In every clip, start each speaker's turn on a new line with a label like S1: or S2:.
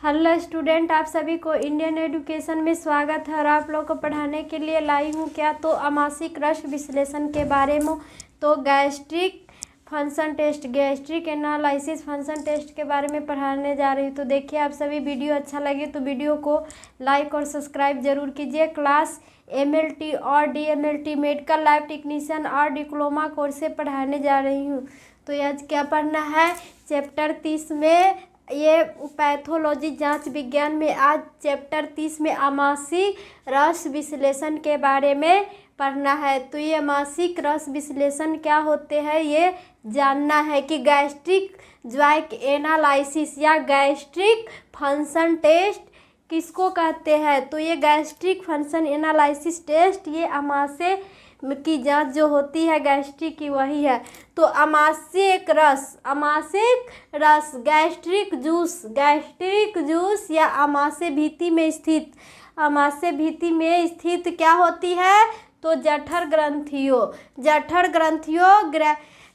S1: Hello student, आप सभी को इंडियन एजुकेशन में स्वागत है और आप लोग को पढ़ाने के लिए लाई हूँ क्या तो आमाशयिक रस विश्लेषण के बारे में। तो gastric function test, gastric analysis function test के बारे में पढ़ाने जा रही हूँ। तो देखिए, आप सभी वीडियो अच्छा लगे तो वीडियो को लाइक और सब्सक्राइब जरूर कीजिए। क्लास MLT और DMLT मेडिकल लैब टेक्नीशियन और डिप्लोमा कोर्स से पढ़ाने जा रही हूँ। तो आज क्या पढ़ना है, चैप्टर 30 में ये पैथोलॉजी जांच विज्ञान में आज चैप्टर 30 में आमाशयिक रस विश्लेषण के बारे में पढ़ना है। तो ये आमाशयिक रस विश्लेषण क्या होते हैं ये जानना है कि गैस्ट्रिक ज्वाइक एनालिसिस या गैस्ट्रिक फंक्शन टेस्ट किसको कहते हैं। तो ये गैस्ट्रिक फंक्शन एनालिसिस टेस्ट ये आमाशय की जांच जो होती है गैस्ट्रिक की वही है। तो आमाशयिक रस गैस्ट्रिक जूस या आमाशय भित्ति में स्थित क्या होती है तो जठर ग्रंथियों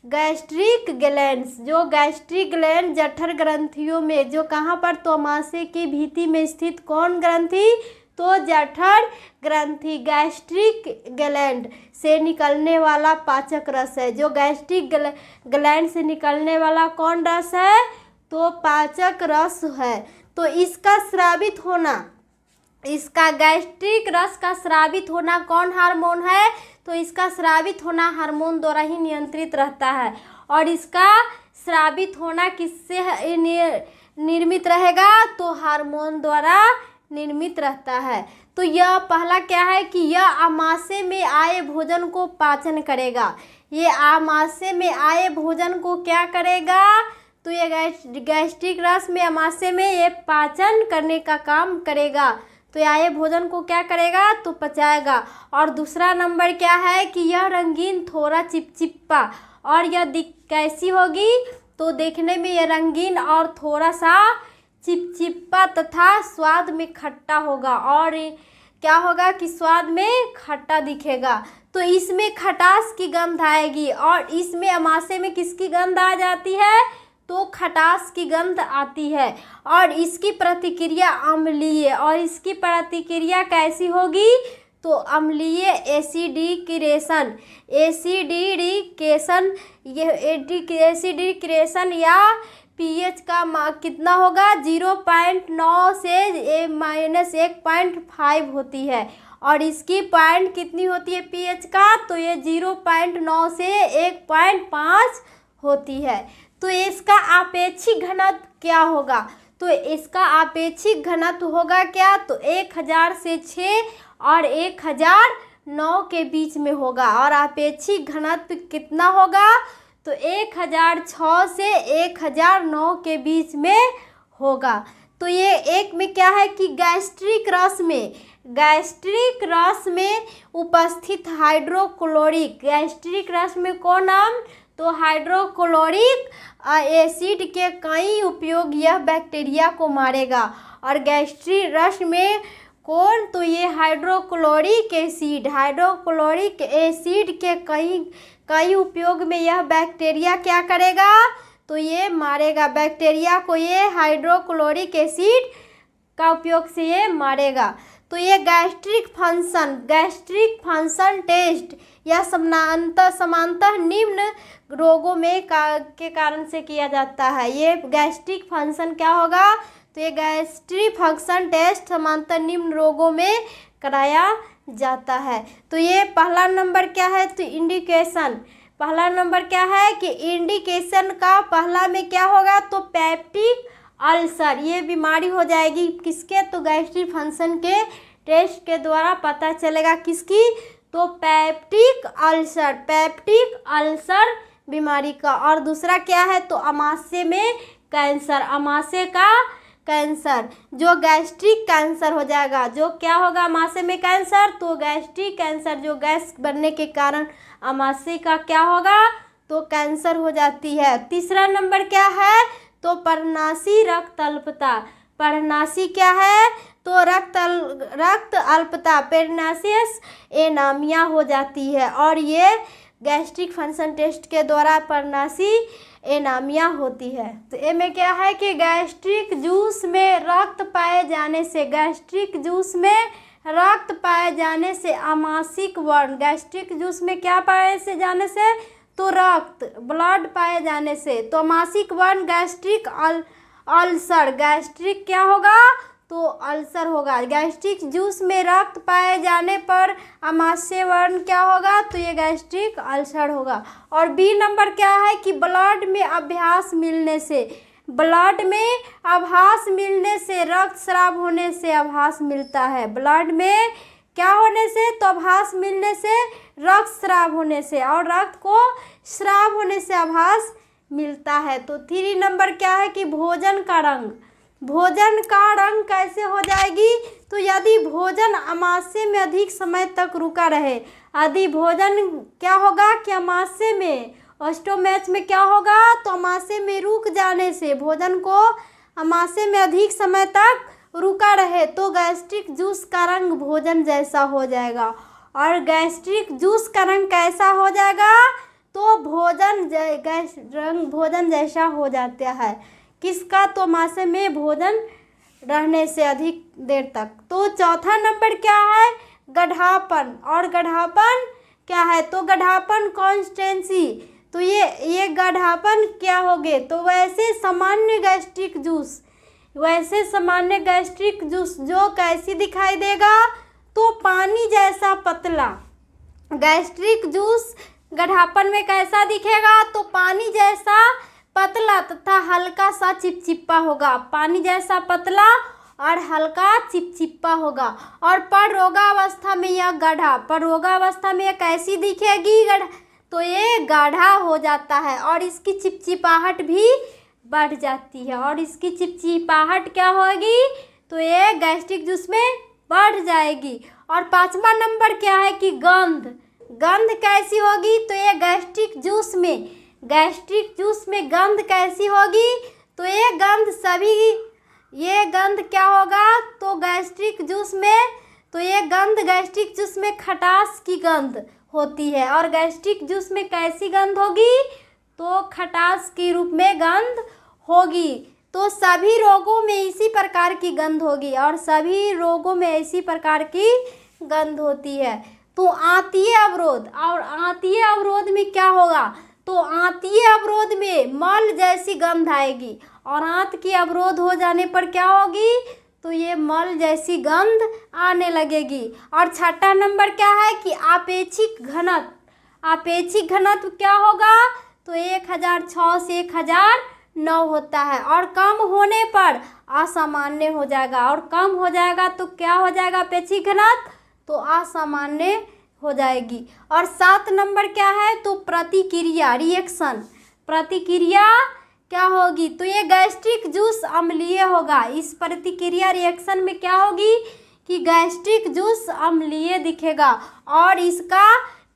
S1: गैस्ट्रिक ग्लैंड्स, जो गैस्ट्रिक ग्लैंड जठर ग्रंथियों में जो कहाँ पर तो आमाशय की भित्ति में स्थित कौन ग्रंथि तो जठर ग्रंथि गैस्ट्रिक ग्लैंड से निकलने वाला पाचक रस है। जो गैस्ट्रिक ग्लैंड से निकलने वाला कौन रस है तो पाचक रस है। तो इसका गैस्ट्रिक रस का स्रावित होना कौन हार्मोन है तो इसका स्रावित होना हार्मोन द्वारा ही नियंत्रित रहता है। और इसका स्रावित होना किससे निर्मित रहेगा तो हार्मोन द्वारा निर्मित रहता है। तो यह पहला क्या है कि यह आमाशय में आए भोजन को पाचन करेगा। ये आमाशय में आए भोजन को क्या करेगा तो ये गैस्ट्रिक रस में आमाशय में ये पाचन करने का काम करेगा। तो ये आए भोजन को क्या करेगा तो पचाएगा। और दूसरा नंबर क्या है कि यह रंगीन थोड़ा चिपचिपा और यह कैसी होगी तो देखने में ये रंगीन और थोड़ा सा चिपचिपा तथा स्वाद में खट्टा होगा। और क्या होगा कि स्वाद में खट्टा दिखेगा। तो इसमें खटास की गंध आएगी और इसमें आमाशय में किसकी गंध आ जाती है तो खटास की गंध आती है। और इसकी प्रतिक्रिया अम्लीय, और इसकी प्रतिक्रिया कैसी होगी तो अम्लीय एसिडिकेशन या pH का कितना होगा 0.9 से -1.5 होती है। और इसकी पॉइंट कितनी होती है pH का तो ये 0.9 से 1.5 होती है। तो इसका आपेक्षिक घनत्व क्या होगा तो इसका आपेक्षिक घनत्व होगा क्या तो 1000 से 6 और 1009 के बीच में होगा। और आपेक्षिक घनत्व कितना होगा तो 1006 से 1009 के बीच में होगा। तो ये एक में क्या है कि गैस्ट्रिक रस में उपस्थित हाइड्रोक्लोरिक, गैस्ट्रिक रस में कौन नाम तो हाइड्रोक्लोरिक एसिड के कई उपयोग यह बैक्टीरिया को मारेगा। और गैस्ट्रिक रस में कौन तो ये हाइड्रोक्लोरिक एसिड के कई उपयोग में यह बैक्टीरिया क्या करेगा तो ये मारेगा बैक्टीरिया को, ये हाइड्रोक्लोरिक एसिड का उपयोग से ये मारेगा। तो ये गैस्ट्रिक फंक्शन टेस्ट यह समानतः निम्न रोगों में के कारण से किया जाता है। ये गैस्ट्रिक फंक्शन क्या होगा तो ये गैस्ट्रिक फंक्शन टेस्ट समानतः निम्न रोगों में कराया जाता है। तो ये पहला नंबर क्या है तो इंडिकेशन, पहला नंबर क्या है कि इंडिकेशन का पहला में क्या होगा तो पेप्टिक अल्सर, ये बीमारी हो जाएगी किसके तो गैस्ट्रिक फंक्शन के टेस्ट के द्वारा पता चलेगा किसकी तो पेप्टिक अल्सर बीमारी का। और दूसरा क्या है तो आमाशय में कैंसर, आमाशय का कैंसर जो गैस्ट्रिक कैंसर हो जाएगा। जो क्या होगा आमाशय में कैंसर तो गैस्ट्रिक कैंसर, जो गैस बनने के कारण आमाशय का क्या होगा तो कैंसर हो जाती है। तीसरा नंबर क्या है तो पर्णनासी रक्त अल्पता, पर्णनासी क्या है तो रक्त अल्पता पेरनासियस एनामिया हो जाती है। और ये गैस्ट्रिक फंक्शन टेस्ट के द्वारा पर्णनासी एनीमिया होती है। तो ए में क्या है कि गैस्ट्रिक जूस में रक्त पाए जाने से, गैस्ट्रिक जूस में रक्त पाए जाने से अमासिक वर्ण, गैस्ट्रिक जूस में क्या पाए से जाने से, तो रक्त, ब्लड पाए जाने से, तो अमासिक वर्ण गैस्ट्रिक अल्सर, गैस्ट्रिक क्या होगा, तो अल्सर होगा। गैस्ट्रिक जूस में रक्त पाए जाने पर अमाशय वर्ण क्या होगा, तो ये गैस्ट्रिक अल्सर होगा। और बी नंबर क्या है कि ब्लड में अभ्यास मिलने से, ब्लड में आभास मिलने से, रक्त स्राव होने से आभास मिलता है। ब्लड में क्या होने से, तो आभास मिलने से, रक्त स्राव होने से, और रक्त को स्राव होने से आभास मिलता है। तो 3 नंबर क्या है कि भोजन का रंग, भोजन का रंग कैसे हो जाएगी, तो यदि भोजन अमाशय में अधिक समय तक रुका रहे, यदि भोजन क्या होगा कि अमाशय में, स्टोमच में क्या होगा, तो अमाशय में रुक जाने से, भोजन को अमाशय में अधिक समय तक रुका रहे तो गैस्ट्रिक जूस का रंग भोजन जैसा हो जाएगा। और गैस्ट्रिक जूस का रंग कैसा हो जाएगा, तो रंग भोजन जैसा हो जाता है। किसका, तो अमाशय में भोजन रहने से अधिक देर तक। तो चौथा नंबर क्या है, गढ़ापन। और गढ़ापन क्या है, तो गढ़ापन कॉन्स्टेंसी, तो ये गढ़ापन क्या होगे, तो वैसे सामान्य गैस्ट्रिक जूस, वैसे सामान्य गैस्ट्रिक जूस जो कैसी दिखाई देगा, तो पानी जैसा पतला। गैस्ट्रिक जूस गढ़ापन में कैसा दिखेगा, तो पानी जैसा पतला तथा हल्का सा चिपचिपा होगा, पानी जैसा पतला और हल्का चिपचिपा होगा। और पररोगावस्था में यह गाढ़ा, पररोगावस्था में यह कैसी दिखेगी, गाढ़ा, तो ये गाढ़ा हो जाता है और इसकी चिपचिपाहट भी बढ़ जाती है। और इसकी चिपचिपाहट क्या होगी, तो ये गैस्ट्रिक जूस में बढ़ जाएगी। और 5वां नंबर क्या है कि गंध, गंध कैसी होगी, तो ये गैस्ट्रिक जूस में, गैस्ट्रिक जूस में गंध कैसी होगी, तो ये गंध क्या होगा, तो गैस्ट्रिक जूस में, तो ये गंध गैस्ट्रिक जूस में खटास की गंध होती है। और गैस्ट्रिक जूस में कैसी गंध होगी, तो खटास के रूप में गंध होगी। तो सभी रोगों में इसी प्रकार की गंध होगी और सभी रोगों में इसी प्रकार की गंध होती है। तो आंतीय अवरोध, और आंतीय अवरोध में क्या होगा, तो आंतीय अवरोध में मल जैसी गंध आएगी और आंत की अवरोध हो जाने पर क्या होगी, तो ये मल जैसी गंध आने लगेगी। और 6वां नंबर क्या है कि आपेक्षिक घनत्व, आपेक्षिक घनत्व क्या होगा, तो 1006 से 1009 होता है। और कम होने पर असामान्य हो जाएगा, और कम हो जाएगा तो क्या हो जाएगा अपेक्षिक घनत्व, तो असामान्य हो जाएगी। और 7 नंबर क्या है, तो प्रतिक्रिया, रिएक्शन, प्रतिक्रिया क्या होगी, तो ये गैस्ट्रिक जूस अम्लीय होगा। इस प्रतिक्रिया रिएक्शन में क्या होगी कि गैस्ट्रिक जूस अम्लीय दिखेगा और इसका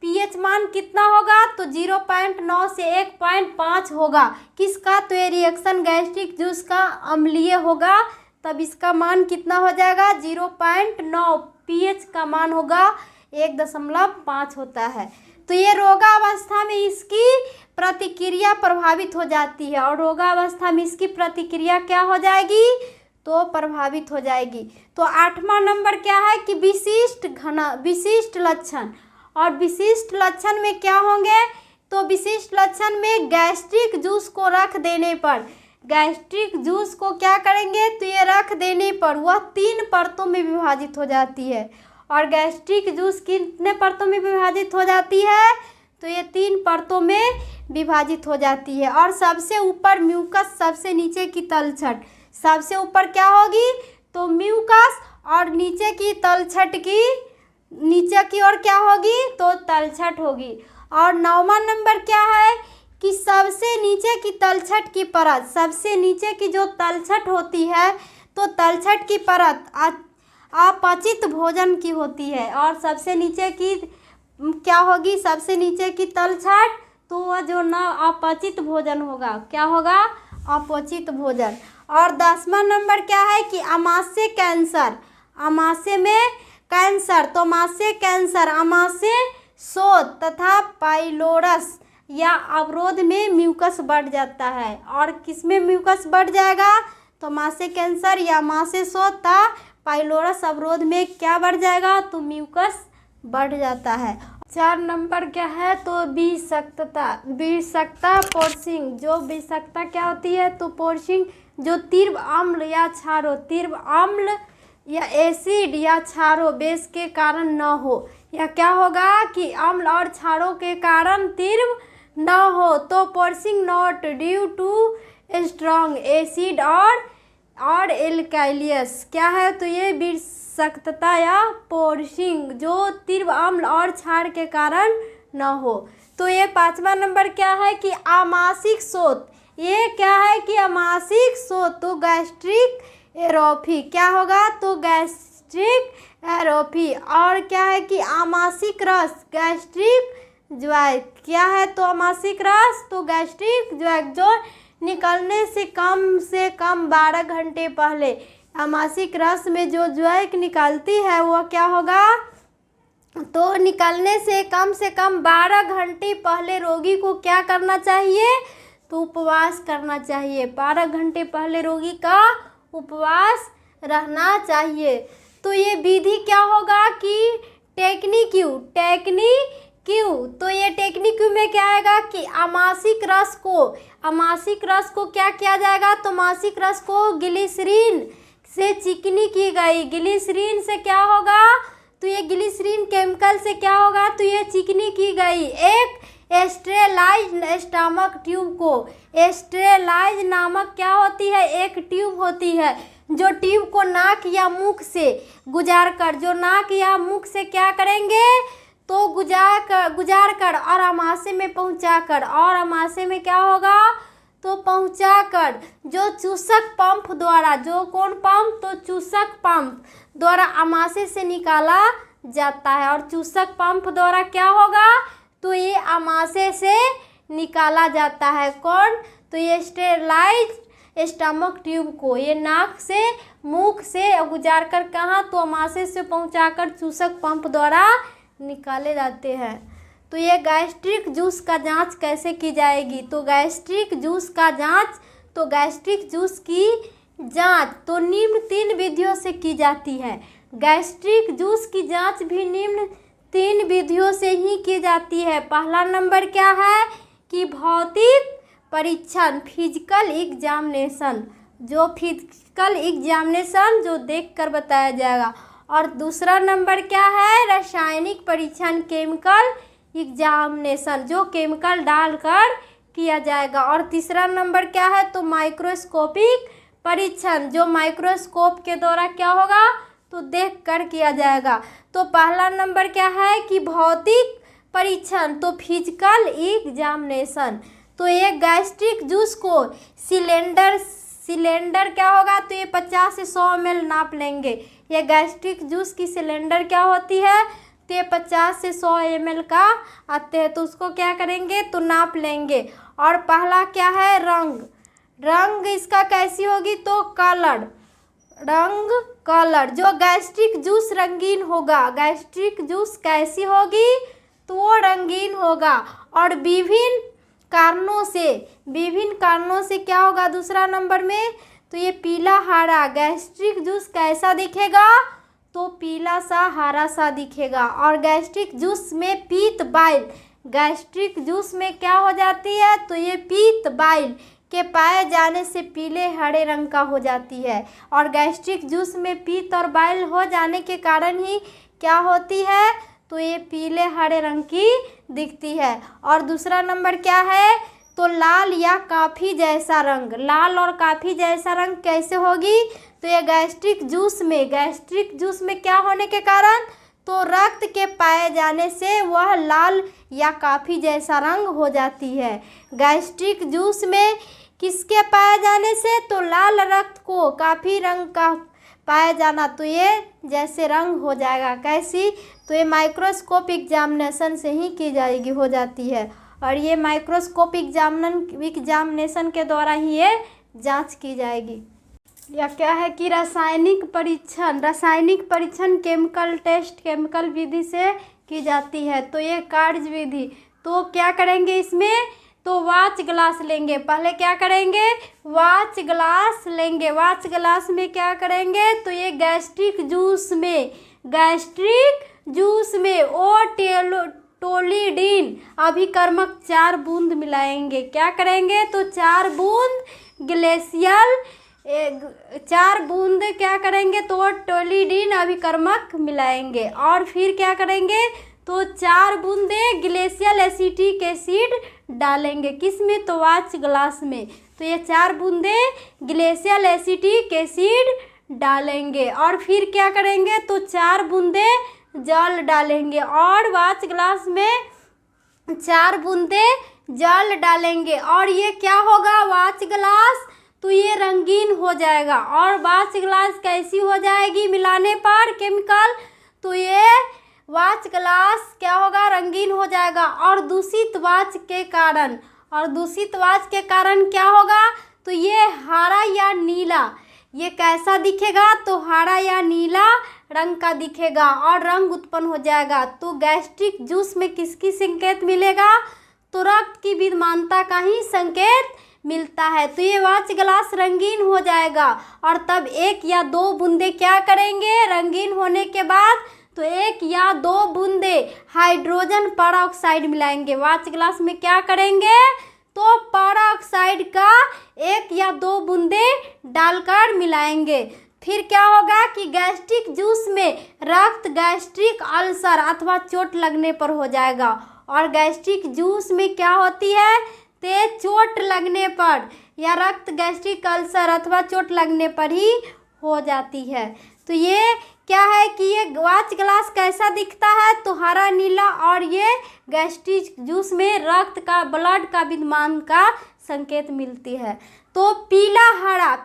S1: पीएच मान कितना होगा, तो 0.9 से 1.5 होगा। किसका, तो ये रिएक्शन गैस्ट्रिक जूस का अम्लीय होगा, तब इसका मान कितना हो जाएगा 0.9, पीएच का मान होगा 1.5 होता है। तो ये रोगावस्था में इसकी प्रतिक्रिया प्रभावित हो जाती है और रोगावस्था में इसकी प्रतिक्रिया क्या हो जाएगी, तो प्रभावित हो जाएगी। तो 8वां नंबर क्या है कि विशिष्ट लक्षण। और विशिष्ट लक्षण में क्या होंगे, तो विशिष्ट लक्षण में गैस्ट्रिक जूस को रख देने पर, गैस्ट्रिक जूस को क्या करेंगे, तो ये रख देने पर वह 3 परतों में विभाजित हो जाती है। और गैस्ट्रिक जूस कितने परतों में विभाजित हो जाती है, तो ये 3 परतों में विभाजित हो जाती है। और सबसे ऊपर म्यूकस, सबसे नीचे की तलछट, सबसे ऊपर क्या होगी, तो म्यूकस, और नीचे की तलछट की, नीचे की ओर क्या होगी, तो तलछट होगी। और 9वां नंबर क्या है कि सबसे नीचे की तलछट की परत, सबसे नीचे की जो तलछट होती है, तो तलछट की परत अपचित भोजन की होती है। और सबसे नीचे की क्या होगी, सबसे नीचे की तलछट, तो वह जो ना अपचित भोजन होगा, क्या होगा, अपचित भोजन। और 10वां नंबर क्या है कि आमाशय कैंसर, आमाशय में कैंसर, तो आमाशय कैंसर, आमाशय शोथ तथा पाइलोरस, या अवरोध में म्यूकस बढ़ जाता है। और किस में म्यूकस बढ़ जाएगा? तो मासे कैंसर या मासे सोता पाइलोरस अवरोध में क्या बढ़ जाएगा? तो म्यूकस बढ़ जाता है। 4 नंबर क्या है? तो विषाक्तता। विषाक्तता पोर्सिंग। जो विषाक्तता क्या होती है? तो पोर्सिंग जो तीव्र अम्ल या क्षारो, तीव्र अम्ल या एसिड या क्षारो बेस के कारण न हो, या क्या होगा कि अम्ल और क्षारों के कारण तीव्र न हो, तो पोर्सिंग not due to strong acid और एल्काइलियस क्या है? तो ये विषाक्तता या पोर्सिंग जो तीव्र अम्ल और क्षार के कारण न हो। तो ये 5वां नंबर क्या है कि आमाशयिक शोथ। ये क्या है कि आमाशयिक शोथ। तो गैस्ट्रिक एरोफी क्या होगा? तो गैस्ट्रिक एरोफी। और क्या है कि आमाशयिक रस, गैस्ट्रिक ज्वाइक क्या है? तो आमाशयिक रस तो गैस्ट्रिक ज्वाइक जो निकलने से कम 12 घंटे पहले आमाशयिक रस में जो ज्वाइक निकलती है वह क्या होगा? तो निकलने से कम 12 घंटे पहले रोगी को क्या करना चाहिए? तो उपवास करना चाहिए। 12 घंटे पहले रोगी का उपवास रहना चाहिए। तो ये विधि क्या होगा कि टेक्निक्यू। तो ये टेक्निक्यू में क्या आएगा कि आमाशयिक रस को क्या किया जाएगा? तो मासिक रस को ग्लिसरीन से चिकनी की गई। ग्लिसरीन से क्या होगा? तो ये ग्लिसरीन केमिकल से क्या होगा? तो ये चिकनी की गई एक स्टेरलाइज्ड स्टमक ट्यूब को। स्टेरलाइज नामक क्या होती है? एक ट्यूब होती है जो ट्यूब को नाक या मुख से गुजार क्या करेंगे? तो गुजार कर और आमाशय में पहुंचा कर, और आमाशय में क्या होगा? तो पहुंचा कर जो चूसक पंप द्वारा, जो कौन पंप? तो चूसक पंप द्वारा आमाशय से निकाला जाता है। और चूसक पंप द्वारा क्या होगा? तो ये आमाशय से निकाला जाता है। कौन? तो ये स्टेरलाइज्ड स्टमक ट्यूब को ये नाक से मुख से गुजार कर कहाँ? तो आमाशय से पहुंचाकर चूसक पंप द्वारा निकाले जाते हैं। तो ये गैस्ट्रिक जूस का जांच कैसे की जाएगी? तो गैस्ट्रिक जूस की जांच तो निम्न 3 विधियों से की जाती है। गैस्ट्रिक जूस की जांच भी निम्न 3 विधियों से ही की जाती है। पहला नंबर क्या है कि भौतिक परीक्षण, फिजिकल एग्जामिनेशन, जो देखकर बताया जाएगा। और दूसरा नंबर क्या है? रासायनिक परीक्षण, केमिकल एग्जामिनेशन, जो केमिकल डालकर किया जाएगा। और तीसरा नंबर क्या है? तो माइक्रोस्कोपिक परीक्षण, जो माइक्रोस्कोप के द्वारा क्या होगा? तो देख कर किया जाएगा। तो पहला नंबर क्या है कि भौतिक परीक्षण, तो फिजिकल एग्जामिनेशन। तो ये गैस्ट्रिक जूस को सिलेंडर क्या होगा? तो ये 50 से 100 ml नाप लेंगे। ये गैस्ट्रिक जूस की सिलेंडर क्या होती है? तो ये 50 से 100 ml का आते हैं। तो उसको क्या करेंगे? तो नाप लेंगे। और पहला क्या है? रंग इसका कैसी होगी? तो कलर जो गैस्ट्रिक जूस रंगीन होगा। गैस्ट्रिक जूस कैसी होगी? तो वो रंगीन होगा। और विभिन्न कारणों से क्या होगा? दूसरा नंबर में तो ये पीला हरा। गैस्ट्रिक जूस कैसा दिखेगा? तो पीला सा हरा सा दिखेगा। और गैस्ट्रिक जूस में पीत बाइल, गैस्ट्रिक जूस में क्या हो जाती है? तो ये पीत बाइल के पाए जाने से पीले हरे रंग का हो जाती है। और गैस्ट्रिक जूस में पीत और बाइल हो जाने के कारण ही क्या होती है? तो ये पीले हरे रंग की दिखती है। और दूसरा नंबर क्या है? तो लाल या काफ़ी जैसा रंग। लाल और काफ़ी जैसा रंग कैसे होगी? तो ये गैस्ट्रिक जूस में क्या होने के कारण? तो रक्त के पाए जाने से वह लाल या काफ़ी जैसा रंग हो जाती है। गैस्ट्रिक जूस में किसके पाए जाने से? तो लाल रक्त को काफ़ी रंग का पाया जाना, तो ये जैसे रंग हो जाएगा। कैसी? तो ये माइक्रोस्कोप एग्जामिनेशन से ही की जाएगी, हो जाती है। और ये माइक्रोस्कोप एग्जामिनेशन के द्वारा ही ये जांच की जाएगी। या क्या है कि रासायनिक परीक्षण केमिकल टेस्ट, केमिकल विधि से की जाती है। तो ये कार्य विधि, तो क्या करेंगे इसमें, तो वाच ग्लास लेंगे। पहले क्या करेंगे, वाच ग्लास लेंगे। वाच ग्लास में क्या करेंगे, तो ये गैस्ट्रिक जूस में टोलिडीन अभिकर्मक 4 बूंद मिलाएंगे। क्या करेंगे, तो 4 बूंद ग्लेशियल 4 बूंद क्या करेंगे, तो टोलिडीन अभिकर्मक मिलाएंगे। और फिर क्या करेंगे, तो 4 बूंदे ग्लेशियल एसिटिक एसिड डालेंगे। किस में, तो वाच ग्लास में। तो ये 4 बूंदे ग्लेशियल एसिटिक एसिड डालेंगे। और फिर क्या करेंगे, तो 4 बूंदे जल डालेंगे। और वाच ग्लास में 4 बूंदे जल डालेंगे। और ये क्या होगा, वाच ग्लास, तो ये रंगीन हो जाएगा। और वाच ग्लास कैसी हो जाएगी मिलाने पर केमिकल, तो ये वाच ग्लास क्या होगा, रंगीन हो जाएगा। और दूषित वाच के कारण क्या होगा, तो ये हरा या नीला, ये कैसा दिखेगा, तो हरा या नीला रंग का दिखेगा और रंग उत्पन्न हो जाएगा। तो गैस्ट्रिक जूस में किसकी संकेत मिलेगा, तो रक्त की विद्यमानता का ही संकेत मिलता है। तो ये वाच ग्लास रंगीन हो जाएगा। और तब 1 या 2 बूंदे क्या करेंगे, रंगीन होने के बाद तो 1 या 2 बूंदे हाइड्रोजन परऑक्साइड मिलाएंगे। वाच ग्लास में क्या करेंगे, तो परऑक्साइड का 1 या 2 बूंदे डालकर मिलाएंगे। फिर क्या होगा कि गैस्ट्रिक जूस में रक्त गैस्ट्रिक अल्सर अथवा चोट लगने पर हो जाएगा। और गैस्ट्रिक जूस में क्या होती है, तेज चोट लगने पर या रक्त गैस्ट्रिक अल्सर अथवा चोट लगने पर ही हो जाती है। तो ये क्या है कि ये वाच ग्लास कैसा दिखता है, तो हरा नीला। और ये गैस्ट्रिक जूस में रक्त का ब्लड का विद्यमान का संकेत मिलती है। तो पीला हरा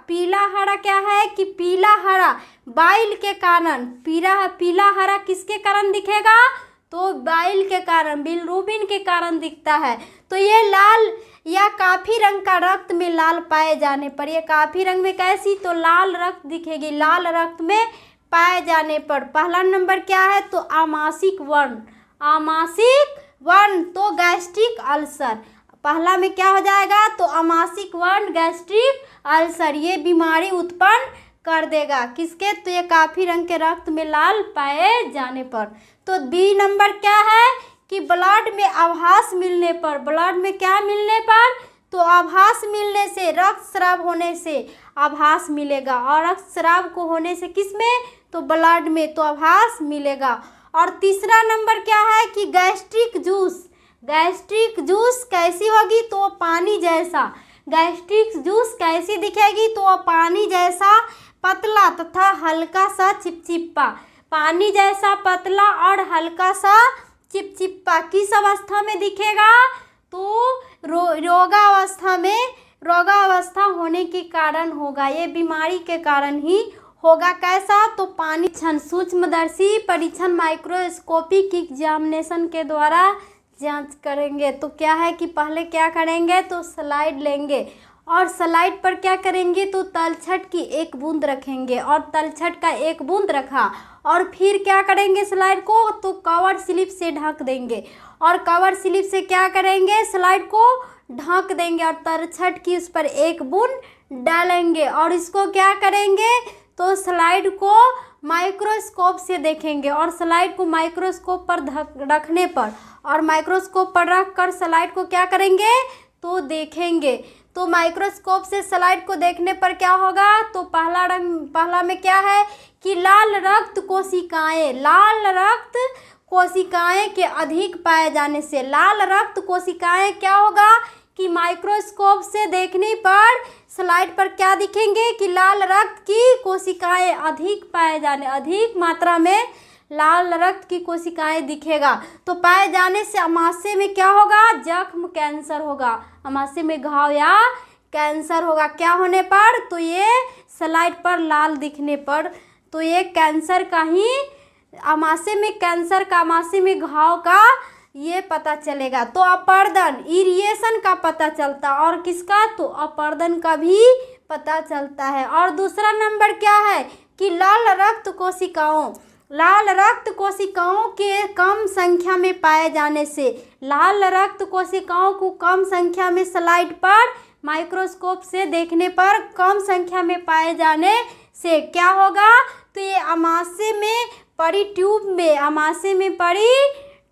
S1: क्या है कि पीला हरा बाइल के कारण, पीला हरा किसके कारण दिखेगा, तो बाइल के कारण, बिलिरुबिन के कारण दिखता है। तो ये लाल या काफी रंग का रक्त में लाल पाए जाने पर, ये काफी रंग में कैसी, तो लाल रक्त दिखेगी, लाल रक्त में पाए जाने पर। पहला नंबर क्या है, तो आमाशिक वर्ण, तो गैस्ट्रिक अल्सर। पहला में क्या हो जाएगा, तो आमाशिक वर्ण गैस्ट्रिक अल्सर, ये बीमारी उत्पन्न कर देगा किसके, तो ये काफी रंग के रक्त में लाल पाए जाने पर। तो बी नंबर क्या है कि ब्लड में आभास मिलने पर, ब्लड में क्या मिलने पर, तो आभास मिलने से, रक्तस्राव होने से आभास मिलेगा। और रक्तस्राव को होने से किस में, तो ब्लड में, तो आभास मिलेगा। और तीसरा नंबर क्या है कि गैस्ट्रिक जूस कैसी होगी, तो पानी जैसा, गैस्ट्रिक जूस कैसी दिखेगी, तो पानी जैसा पतला तथा हल्का सा चिपचिपा, पानी जैसा पतला और हल्का सा चिपचिपा किस अवस्था में दिखेगा, तो रोगावस्था होने के कारण होगा, ये बीमारी के कारण ही होगा। कैसा, तो पानी सूक्ष्मदर्शी परीक्षण माइक्रोस्कोपिक एग्जामिनेशन के द्वारा जांच करेंगे। तो क्या है कि पहले क्या करेंगे, तो स्लाइड लेंगे और स्लाइड पर क्या करेंगे, तो तलछट की 1 बूंद रखेंगे और तलछट का 1 बूंद रखा। और फिर क्या करेंगे, स्लाइड को तो कवर स्लिप से ढक देंगे और कवर स्लिप से क्या करेंगे, स्लाइड को ढक देंगे और तलछट की उस पर 1 बूंद डालेंगे। और इसको क्या करेंगे, तो स्लाइड को माइक्रोस्कोप से देखेंगे और स्लाइड को माइक्रोस्कोप पर रखने पर और माइक्रोस्कोप पर रख कर स्लाइड को क्या करेंगे, तो देखेंगे। तो माइक्रोस्कोप से स्लाइड को देखने पर क्या होगा, तो पहला में क्या है कि लाल रक्त कोशिकाएं के अधिक पाए जाने से, लाल रक्त कोशिकाएं क्या होगा कि माइक्रोस्कोप से देखने पर स्लाइड पर क्या दिखेंगे कि लाल रक्त की कोशिकाएं अधिक मात्रा में लाल रक्त की कोशिकाएं दिखेगा। तो पाए जाने से अमाशय में क्या होगा, जख्म कैंसर होगा, अमाशय में घाव या कैंसर होगा। क्या होने पर, तो ये स्लाइड पर लाल दिखने पर, तो ये कैंसर का ही, अमाशय में कैंसर का, अमाशय में घाव का ये पता चलेगा। तो अपर्दन इरिएशन का पता चलता और किसका, तो अपर्दन का भी पता चलता है। और दूसरा नंबर क्या है कि लाल रक्त लाल रक्त कोशिकाओं के कम संख्या में पाए जाने से, लाल रक्त कोशिकाओं को कम संख्या में स्लाइड पर माइक्रोस्कोप से देखने पर कम संख्या में पाए जाने से क्या होगा, तो ये आमाशय में पड़ी ट्यूब में, आमाशय में पड़ी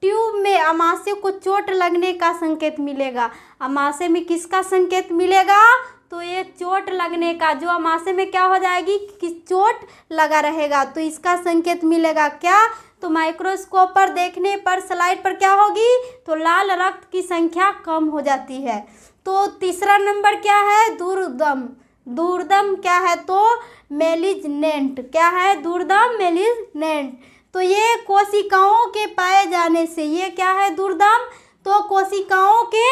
S1: ट्यूब में आमाशय को चोट लगने का संकेत मिलेगा। आमाशय में किसका संकेत मिलेगा, तो ये चोट लगने का, जो आमाशय में क्या हो जाएगी कि चोट लगा रहेगा, तो इसका संकेत मिलेगा क्या, तो माइक्रोस्कोप पर देखने पर स्लाइड पर क्या होगी, तो लाल रक्त की संख्या कम हो जाती है। तो तीसरा नंबर क्या है, दुर्दम। दुर्दम क्या है, तो मेलिग्नेंट, क्या है, दुर्दम मेलिग्नेंट। तो ये कोशिकाओं के पाए जाने से, ये क्या है, दुर्दम, तो कोशिकाओं के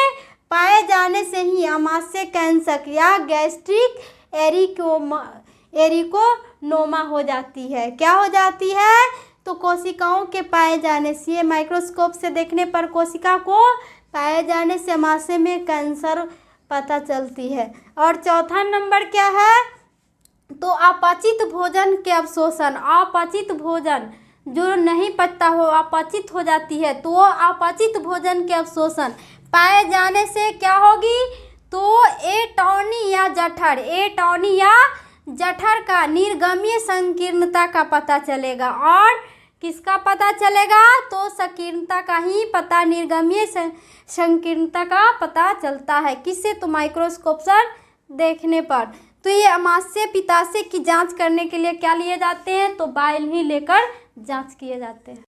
S1: पाए जाने से ही आमाशय कैंसर या गैस्ट्रिक एरिकोनोमा हो जाती है। क्या हो जाती है, तो कोशिकाओं के पाए जाने से, ये माइक्रोस्कोप से देखने पर कोशिका को पाए जाने से आमाशय में कैंसर पता चलती है। और चौथा नंबर क्या है, तो अपचित भोजन के अवशोषण। अपचित भोजन जो नहीं पचता हो, अपचित हो जाती है, तो अपचित भोजन के अवशोषण पाए जाने से क्या होगी, तो एटॉनी या जठर, एटॉनी या जठर का निर्गमीय संकीर्णता का पता चलेगा। और किसका पता चलेगा, तो संकीर्णता का ही पता, निर्गमीय संकीर्णता का पता चलता है। किससे, तो माइक्रोस्कोप से देखने पर। तो ये आमाशय पित्ताशय की जांच करने के लिए क्या लिए जाते हैं, तो बाइल ही लेकर जांच किए जाते हैं।